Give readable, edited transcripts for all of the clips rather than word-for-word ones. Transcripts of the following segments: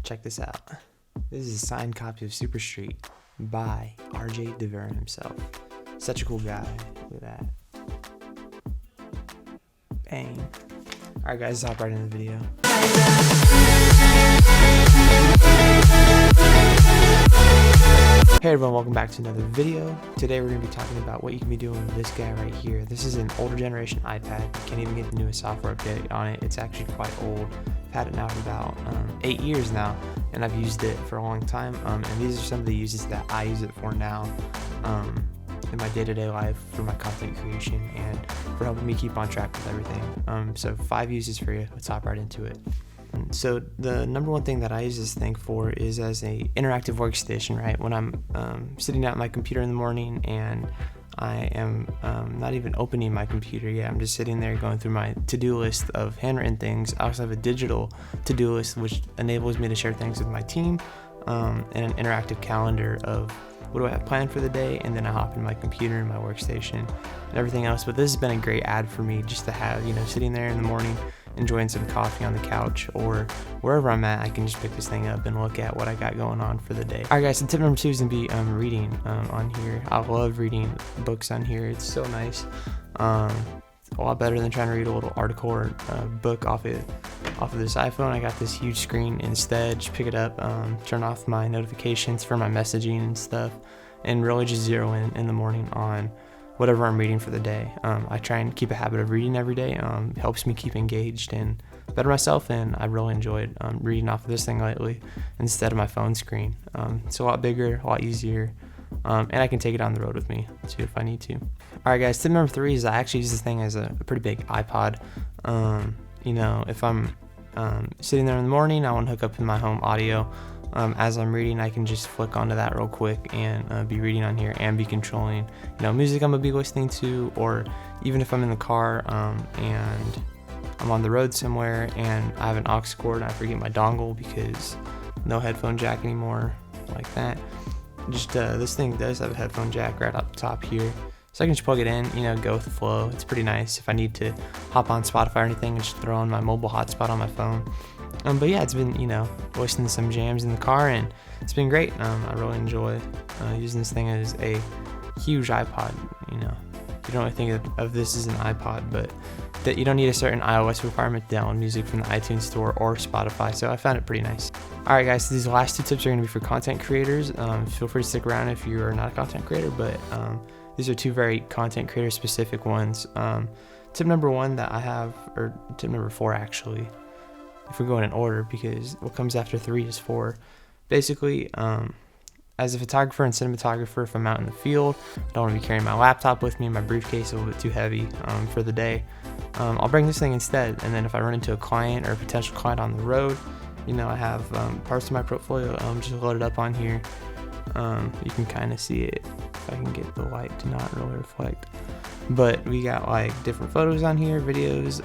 Check this out. This is a signed copy of Super Street by RJ DeVerne himself. Such a cool guy. Look at that. Bang. Alright guys, let's hop right into the video. Hey everyone, welcome back to another video. Today we're going to be talking about what you can be doing with this guy right here. This is an older generation iPad. You can't even get the newest software update on it. It's actually quite old. I've had it now for about 8 years now, and I've used it for a long time. And these are some of the uses that I use it for now in my day-to-day life for my content creation and for helping me keep on track with everything. So 5 uses for you. Let's hop right into it. So the number one thing that I use this thing for is as a interactive workstation, right? When I'm sitting at my computer in the morning and I am not even opening my computer yet, I'm just sitting there going through my to-do list of handwritten things. I also have a digital to-do list which enables me to share things with my team, and an interactive calendar of what do I have planned for the day, and then I hop in my computer and my workstation and everything else. But this has been a great ad for me just to have, sitting there in the morning enjoying some coffee on the couch or wherever I'm at. I can just pick this thing up and look at what I got going on for the day. Alright guys, so tip number 2 is going to be reading on here. I love reading books on here. It's so nice. A lot better than trying to read a little article or book off of this iPhone. I got this huge screen instead. Just pick it up, turn off my notifications for my messaging and stuff, and really just zero in the morning on whatever I'm reading for the day. I try and keep a habit of reading every day. It helps me keep engaged and better myself, and I really enjoyed reading off of this thing lately instead of my phone screen. It's a lot bigger, a lot easier, and I can take it on the road with me too if I need to. Alright guys, tip number 3 is I actually use this thing as a pretty big iPod. If I'm sitting there in the morning, I want to hook up in my home audio. As I'm reading, I can just flick onto that real quick and be reading on here and be controlling music I'm gonna be listening to, or even if I'm in the car and I'm on the road somewhere and I have an aux cord and I forget my dongle because no headphone jack anymore, like that. Just this thing does have a headphone jack right up top here, so I can just plug it in, go with the flow. It's pretty nice if I need to hop on Spotify or anything and just throw on my mobile hotspot on my phone. But yeah, it's been, listening to some jams in the car, and it's been great. I really enjoy using this thing as a huge iPod. You don't really think of this as an iPod, but that you don't need a certain iOS requirement to download music from the iTunes store or Spotify, so I found it pretty nice. Alright guys, so these last 2 tips are going to be for content creators. Feel free to stick around if you are not a content creator, but these are 2 very content creator specific ones. Tip number 1 that I have, or tip number 4 actually, if we're going in order, because what comes after 3 is 4. Basically, as a photographer and cinematographer, if I'm out in the field, I don't want to be carrying my laptop with me. My briefcase is a little bit too heavy for the day. I'll bring this thing instead, and then if I run into a client or a potential client on the road, I have parts of my portfolio just loaded up on here. You can kind of see it if I can get the light to not really reflect. But we got like different photos on here, videos.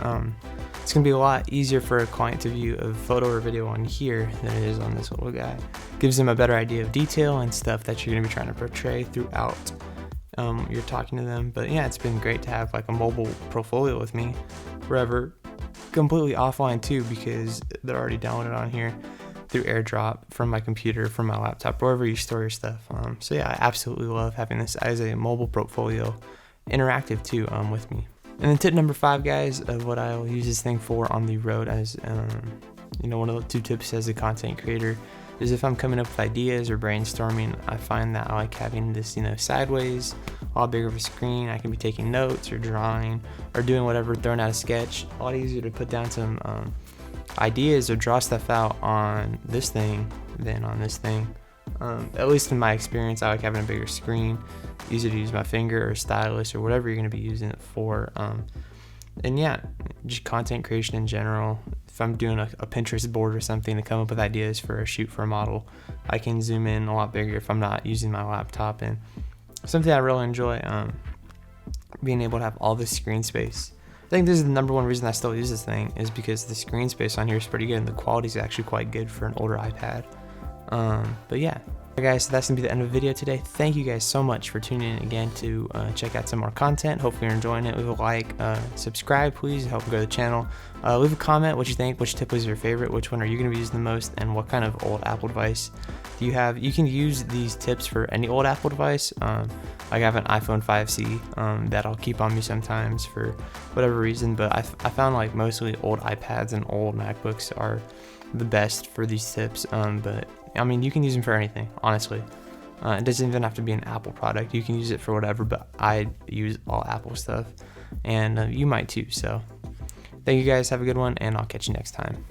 It's going to be a lot easier for a client to view a photo or video on here than it is on this little guy. Gives them a better idea of detail and stuff that you're going to be trying to portray throughout you're talking to them. But yeah, it's been great to have like a mobile portfolio with me forever, completely offline too, because they're already downloaded on here through AirDrop from my computer, from my laptop, wherever you store your stuff. So yeah, I absolutely love having this as a mobile portfolio, interactive too, with me. And then tip number 5, guys, of what I'll use this thing for on the road as, one of the 2 tips as a content creator is if I'm coming up with ideas or brainstorming, I find that I like having this, sideways, a lot bigger of a screen. I can be taking notes or drawing or doing whatever, throwing out a sketch. A lot easier to put down some ideas or draw stuff out on this thing than on this thing. At least in my experience, I like having a bigger screen, easier to use my finger or stylus or whatever you're going to be using it for. And yeah, just content creation in general. If I'm doing a Pinterest board or something to come up with ideas for a shoot for a model, I can zoom in a lot bigger if I'm not using my laptop. And something I really enjoy, being able to have all this screen space. I think this is the number 1 reason I still use this thing, is because the screen space on here is pretty good and the quality is actually quite good for an older iPad. But yeah, Alright guys, so that's going to be the end of the video today. Thank you guys so much for tuning in again to check out some more content. Hopefully you're enjoying it. Leave a like, subscribe please, help grow the channel. Leave a comment what you think, which tip was your favorite, which one are you going to be using the most, and what kind of old Apple device do you have. You can use these tips for any old Apple device. Like I have an iPhone 5C that I'll keep on me sometimes for whatever reason, but I found like mostly old iPads and old MacBooks are the best for these tips, but I mean, you can use them for anything, honestly. It doesn't even have to be an Apple product. You can use it for whatever, but I use all Apple stuff, and you might too. So thank you guys, have a good one, and I'll catch you next time.